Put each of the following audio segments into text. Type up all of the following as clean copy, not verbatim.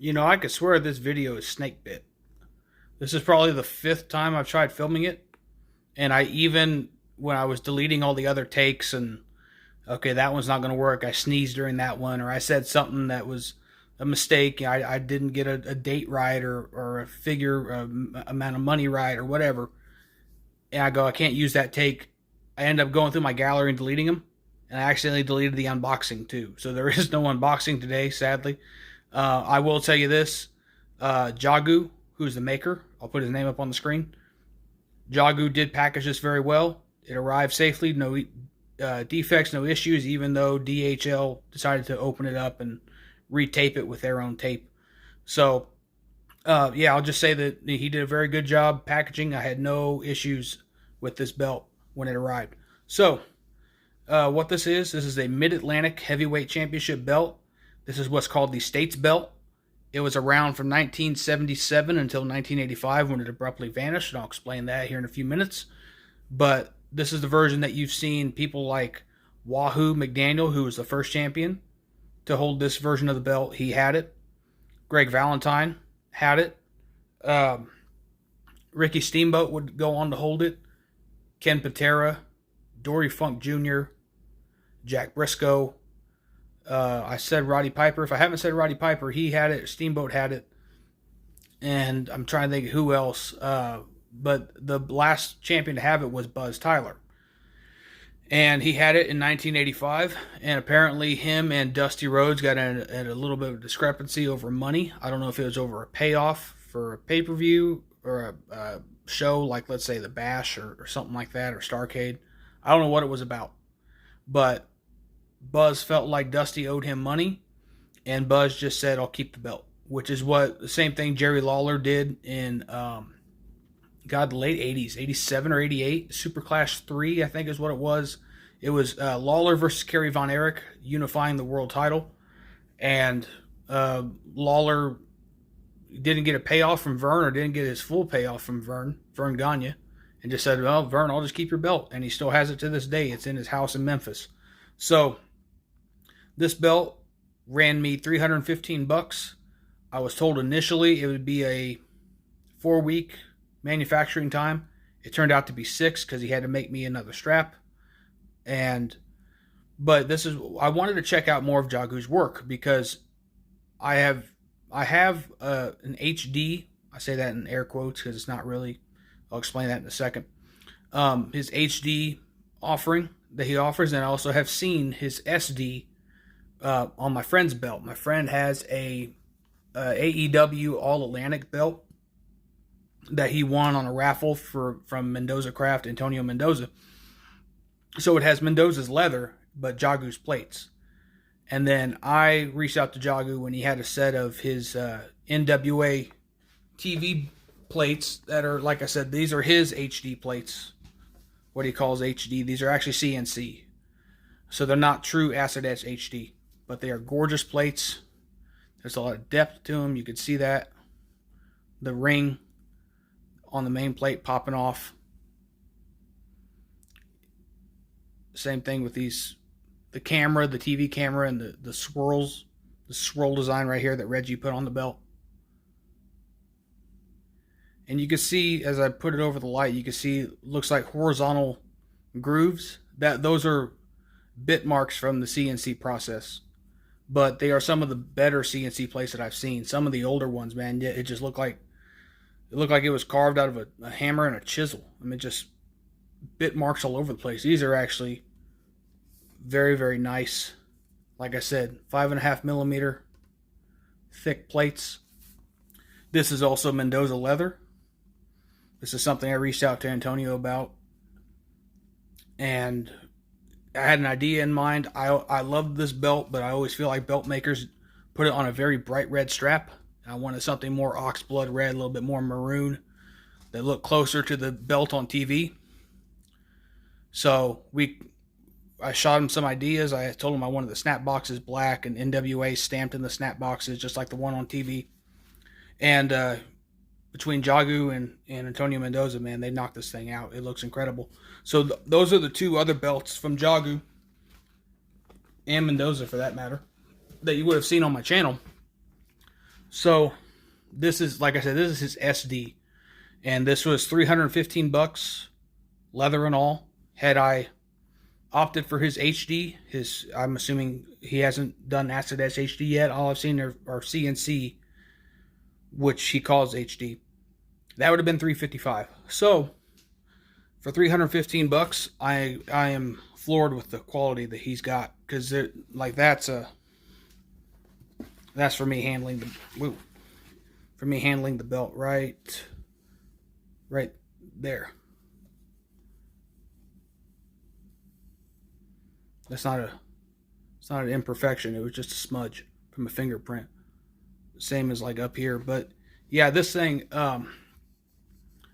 You know, I could swear this video is snake bit. This is probably the fifth time I've tried filming it. And I even, when I was deleting all the other takes and, okay, that one's not going to work, I sneezed during that one, or I said something that was a mistake. I didn't get a date right or a figure amount of money right or whatever. And I go, I can't use that take. I end up going through my gallery and deleting them. And I accidentally deleted the unboxing too. So there is no unboxing today, sadly. I will tell you this. Jagu, who's the maker, I'll put his name up on the screen. Jagu did package this very well. It arrived safely, no defects, no issues, even though DHL decided to open it up and retape it with their own tape. So, yeah, I'll just say that he did a very good job packaging. I had no issues with this belt when it arrived. So, what this is a Mid-Atlantic Heavyweight Championship belt. This is what's called the States belt. It was around from 1977 until 1985 when it abruptly vanished, and I'll explain that here in a few minutes. But this is the version that you've seen people like Wahoo McDaniel, who was the first champion to hold this version of the belt. He had it. Greg Valentine had it. Ricky Steamboat would go on to hold it. Ken Patera, Dory Funk Jr., Jack Briscoe. I said Roddy Piper. If I haven't said Roddy Piper, he had it. Steamboat had it. And I'm trying to think who else. But the last champion to have it was Buzz Tyler. And he had it in 1985. And apparently him and Dusty Rhodes got in a little bit of a discrepancy over money. I don't know if it was over a payoff for a pay-per-view or a show like, let's say, The Bash or something like that, or Starrcade. I don't know what it was about. But Buzz felt like Dusty owed him money, and Buzz just said, I'll keep the belt, which is what the same thing Jerry Lawler did in, the late 80s, 87 or 88, Super Clash 3, I think is what it was. It was Lawler versus Kerry Von Erich unifying the world title, and Lawler didn't get a payoff from Vern, or didn't get his full payoff from Vern Gagne, and just said, well, Vern, I'll just keep your belt, and he still has it to this day. It's in his house in Memphis. So this belt ran me $315. I was told initially it would be a 4-week manufacturing time. It turned out to be 6 because he had to make me another strap. But I wanted to check out more of Jagu's work because I have an HD. I say that in air quotes because it's not really. I'll explain that in a second. His HD offering that he offers, and I also have seen his SD on my friend's belt. My friend has a AEW All Atlantic belt that he won on a raffle from Mendoza Craft, Antonio Mendoza. So it has Mendoza's leather, but Jagu's plates. And then I reached out to Jagu when he had a set of his NWA TV plates that are, like I said, these are his HD plates. What he calls HD. These are actually CNC. So they're not true acid etch HD. But they are gorgeous plates. There's a lot of depth to them. You can see that. The ring on the main plate popping off. Same thing with these. The camera, the TV camera, and the swirls. The swirl design right here that Reggie put on the belt. And you can see, as I put it over the light, you can see looks like horizontal grooves. Those are bit marks from the CNC process. But they are some of the better CNC plates that I've seen. Some of the older ones, man, it just looked like it was carved out of a hammer and a chisel. I mean, just bit marks all over the place. These are actually very, very nice. Like I said, 5.5 millimeter thick plates. This is also Mendoza leather. This is something I reached out to Antonio about. And I had an idea in mind. I loved this belt, but I always feel like belt makers put it on a very bright red strap. I wanted something more oxblood red, a little bit more maroon, that looked closer to the belt on TV. So I shot him some ideas. I told him I wanted the snap boxes black and NWA stamped in the snap boxes, just like the one on TV. And between Jagu and Antonio Mendoza, man, they knocked this thing out. It looks incredible. So those are the two other belts from Jagu and Mendoza, for that matter, that you would have seen on my channel. So this is, like I said, this is his SD, and this was $315, leather and all. Had I opted for his HD, I'm assuming he hasn't done Acid S HD yet. All I've seen are CNC, which he calls HD. That would have been $355. So for $315, I am floored with the quality that he's got, because like that's for me handling the belt right there. It's not an imperfection. It was just a smudge from a fingerprint. Same as like up here. But yeah, this thing,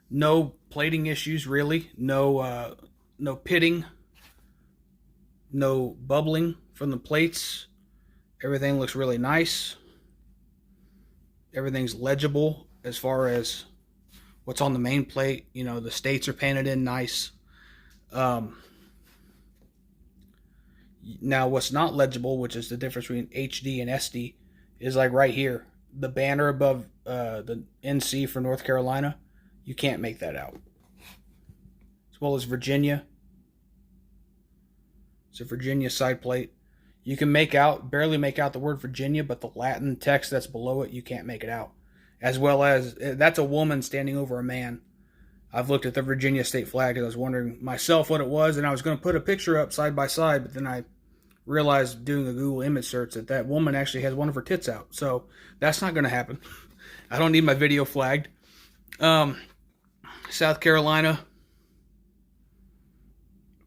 no plating issues really. No pitting. No bubbling from the plates. Everything looks really nice. Everything's legible as far as what's on the main plate. You know, the states are painted in nice. Now, what's not legible, which is the difference between HD and SD, is like right here. The banner above the NC for North Carolina, you can't make that out. As well as Virginia. It's a Virginia side plate. You can barely make out the word Virginia, but the Latin text that's below it, you can't make it out. As well as, that's a woman standing over a man. I've looked at the Virginia state flag because I was wondering myself what it was, and I was going to put a picture up side by side, but then I realized doing a Google image search that woman actually has one of her tits out. So that's not going to happen. I don't need my video flagged. South Carolina,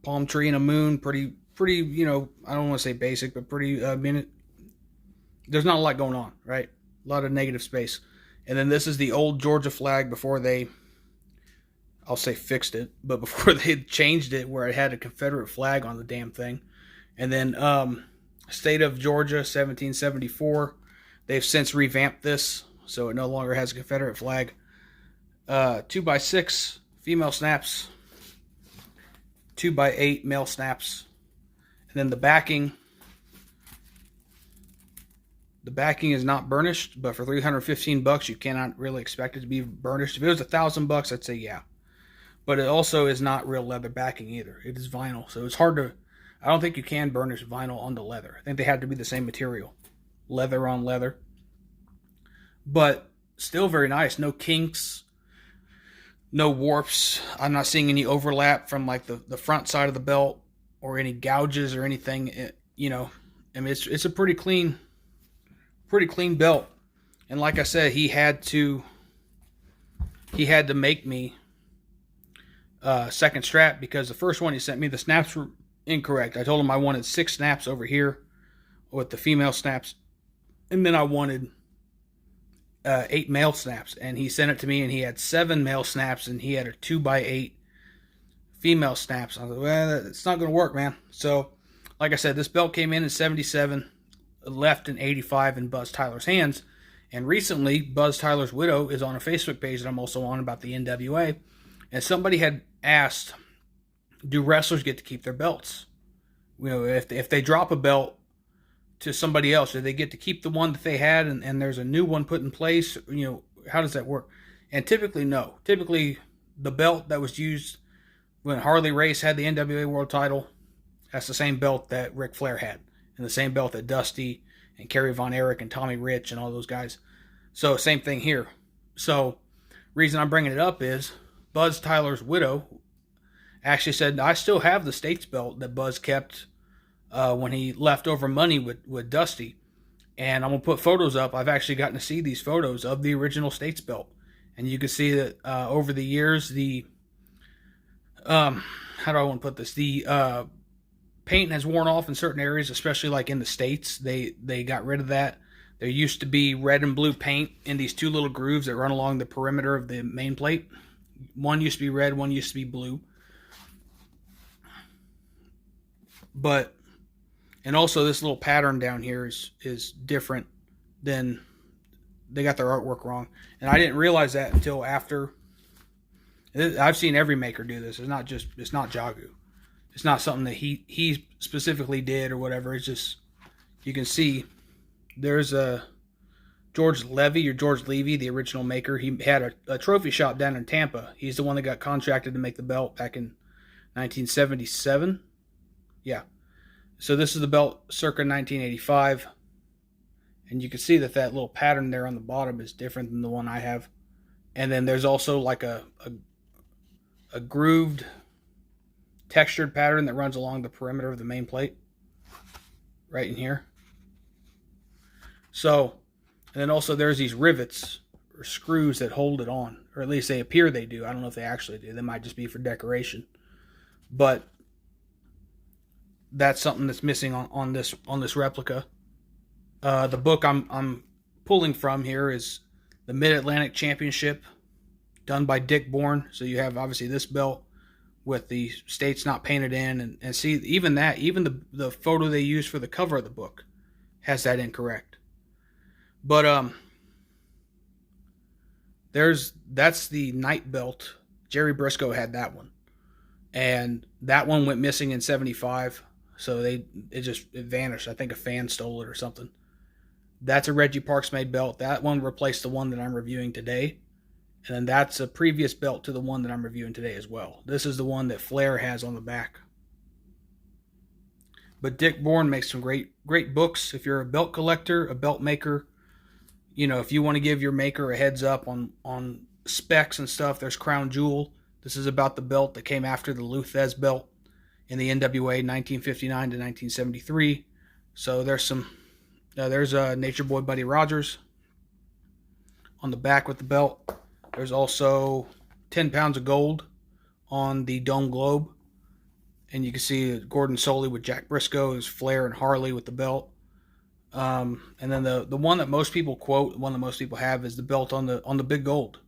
palm tree and a moon, pretty, you know, I don't want to say basic, but pretty, there's not a lot going on, right? A lot of negative space. And then this is the old Georgia flag before they, I'll say fixed it, but before they changed it, where it had a Confederate flag on the damn thing. And then State of Georgia, 1774. They've since revamped this, so it no longer has a Confederate flag. 2x6 female snaps, 2x8 male snaps. And then the backing is not burnished, but for $315, you cannot really expect it to be burnished. If it was $1,000, I'd say yeah. But it also is not real leather backing either. It is vinyl, so it's hard to, I don't think you can burnish vinyl onto leather. I think they have to be the same material. Leather on leather. But still very nice. No kinks. No warps. I'm not seeing any overlap from like the front side of the belt or any gouges or anything. You know, I mean, it's a pretty clean belt. And like I said, he had to make me second strap, because the first one he sent me, the snaps were incorrect. I told him I wanted 6 snaps over here with the female snaps, and then I wanted 8 male snaps, and he sent it to me and he had 7 male snaps and he had a 2x8 female snaps. I was like, well, it's not going to work, man. So like I said, this belt came in 77, left in 85 in Buzz Tyler's hands, and recently Buzz Tyler's widow is on a Facebook page that I'm also on about the NWA, and somebody had asked, do wrestlers get to keep their belts? You know, if they drop a belt to somebody else, do they get to keep the one that they had and there's a new one put in place? You know, how does that work? And typically, no. Typically, the belt that was used when Harley Race had the NWA World title, that's the same belt that Ric Flair had, and the same belt that Dusty and Kerry Von Erich and Tommy Rich and all those guys. So same thing here. So reason I'm bringing it up is Buzz Tyler's widow actually said, I still have the States belt that Buzz kept when he left over money with Dusty. And I'm going to put photos up. I've actually gotten to see these photos of the original States belt. And you can see that over the years, the, how do I want to put this? The paint has worn off in certain areas, especially like in the States. They got rid of that. There used to be red and blue paint in these 2 little grooves that run along the perimeter of the main plate. One used to be red, one used to be blue. But, and also this little pattern down here is different than, they got their artwork wrong. And I didn't realize that until after. I've seen every maker do this. It's not Jagu. It's not something that he specifically did or whatever. It's just, you can see there's a George Levy or George Levy, the original maker, he had a trophy shop down in Tampa. He's the one that got contracted to make the belt back in 1977. Yeah. So this is the belt circa 1985. And you can see that that little pattern there on the bottom is different than the one I have. And then there's also like a grooved, textured pattern that runs along the perimeter of the main plate. Right in here. So, and then also there's these rivets or screws that hold it on. Or at least they appear they do. I don't know if they actually do. They might just be for decoration. But that's something that's missing on this replica. The book I'm pulling from here is the Mid-Atlantic Championship, done by Dick Bourne. So you have obviously this belt with the states not painted in, and see even that, even the photo they use for the cover of the book has that incorrect. But that's the night belt. Jerry Briscoe had that one, and that one went missing in '75. So it vanished. I think a fan stole it or something. That's a Reggie Parks made belt. That one replaced the one that I'm reviewing today. And then that's a previous belt to the one that I'm reviewing today as well. This is the one that Flair has on the back. But Dick Bourne makes some great books. If you're a belt collector, a belt maker, if you want to give your maker a heads up on specs and stuff, there's Crown Jewel. This is about the belt that came after the Lou Thesz belt in the NWA 1959 to 1973. So there's Nature Boy Buddy Rogers on the back with the belt. There's also 10 pounds of gold on the Dome Globe. And you can see Gordon Soley with Jack Briscoe, there's Flair and Harley with the belt. And then the one that most people quote, the one that most people have, is the belt on the big gold,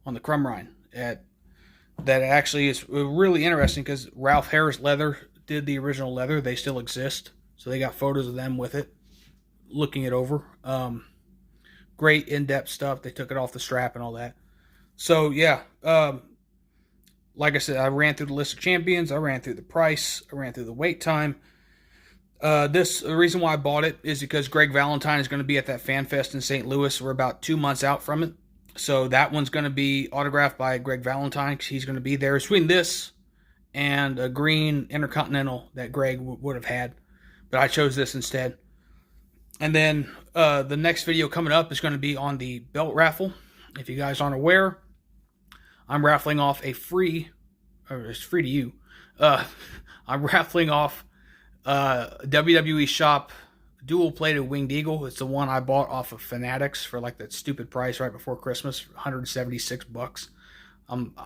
on the Crumrine. That actually is really interesting because Ralph Harris Leather did the original leather. They still exist. So they got photos of them with it, looking it over. Great in-depth stuff. They took it off the strap and all that. So yeah, like I said, I ran through the list of champions. I ran through the price. I ran through the wait time. The reason why I bought it is because Greg Valentine is going to be at that Fan Fest in St. Louis. We're about 2 months out from it. So that one's going to be autographed by Greg Valentine because he's going to be there. Between this and a green Intercontinental that Greg would have had. But I chose this instead. And then the next video coming up is going to be on the belt raffle. If you guys aren't aware, I'm raffling off a free, or it's free to you. I'm raffling off WWE Shop dual-plated Winged Eagle. It's the one I bought off of Fanatics for like that stupid price right before Christmas, $176.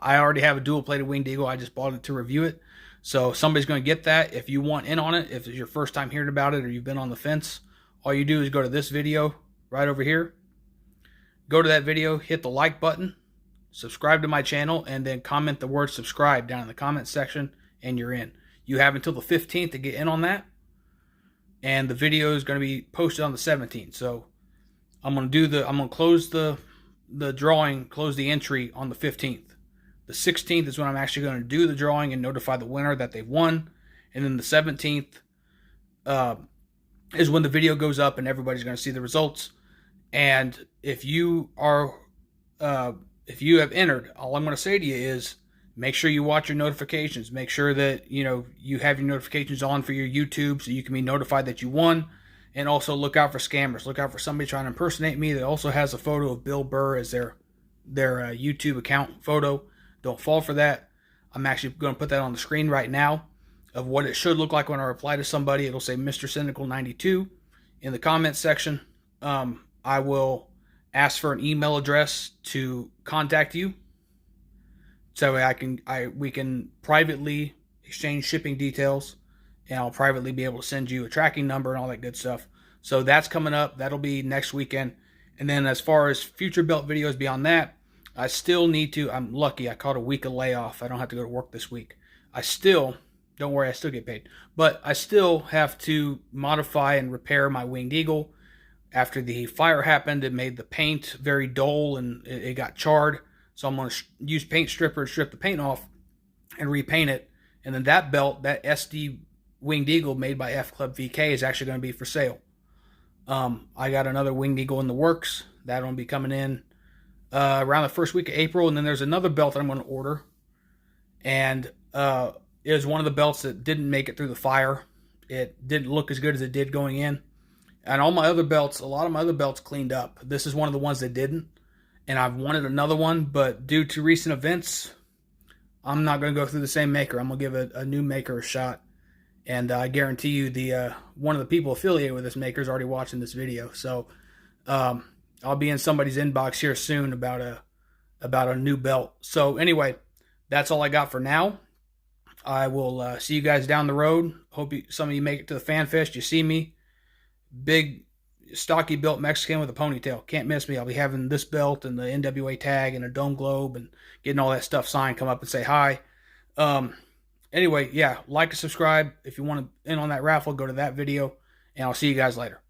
I already have a dual-plated Winged Eagle. I just bought it to review it. So somebody's going to get that. If you want in on it, if it's your first time hearing about it or you've been on the fence, all you do is go to this video right over here. Go to that video, hit the like button, subscribe to my channel, and then comment the word subscribe down in the comment section, and you're in. You have until the 15th to get in on that. And the video is going to be posted on the 17th. So I'm going to close the drawing, close the entry on the 15th. The 16th is when I'm actually going to do the drawing and notify the winner that they've won. And then the 17th is when the video goes up and everybody's going to see the results. And if you have entered, all I'm going to say to you is make sure you watch your notifications. Make sure that you have your notifications on for your YouTube so you can be notified that you won. And also look out for scammers. Look out for somebody trying to impersonate me that also has a photo of Bill Burr as their YouTube account photo. Don't fall for that. I'm actually going to put that on the screen right now of what it should look like when I reply to somebody. It'll say Mr. Cynical 92 in the comments section. I will ask for an email address to contact you, so we can privately exchange shipping details, and I'll privately be able to send you a tracking number and all that good stuff. So that's coming up. That'll be next weekend. And then as far as future belt videos beyond that, I still need to. I'm lucky. I caught a week of layoff. I don't have to go to work this week. Don't worry, I still get paid. But I still have to modify and repair my Winged Eagle. After the fire happened, it made the paint very dull and it got charred. So I'm going to use paint stripper to strip the paint off and repaint it. And then that belt, that SD Winged Eagle made by F Club VK, is actually going to be for sale. I got another Winged Eagle in the works That'll be coming in around the first week of April. And then there's another belt that I'm going to order. And it was one of the belts that didn't make it through the fire. It didn't look as good as it did going in. And all my other belts, a lot of my other belts cleaned up. This is one of the ones that didn't. And I've wanted another one, but due to recent events, I'm not going to go through the same maker. I'm going to give a new maker a shot. And I guarantee you the one of the people affiliated with this maker is already watching this video. So I'll be in somebody's inbox here soon about a new belt. So anyway, that's all I got for now. I will see you guys down the road. Hope some of you make it to the Fan Fest. You see me. Big, stocky built Mexican with a ponytail. Can't miss me. I'll be having this belt and the NWA tag and a dome globe and getting all that stuff signed. Come up and say hi. Anyway, yeah, like and subscribe. If you want to in on that raffle, go to that video. And I'll see you guys later.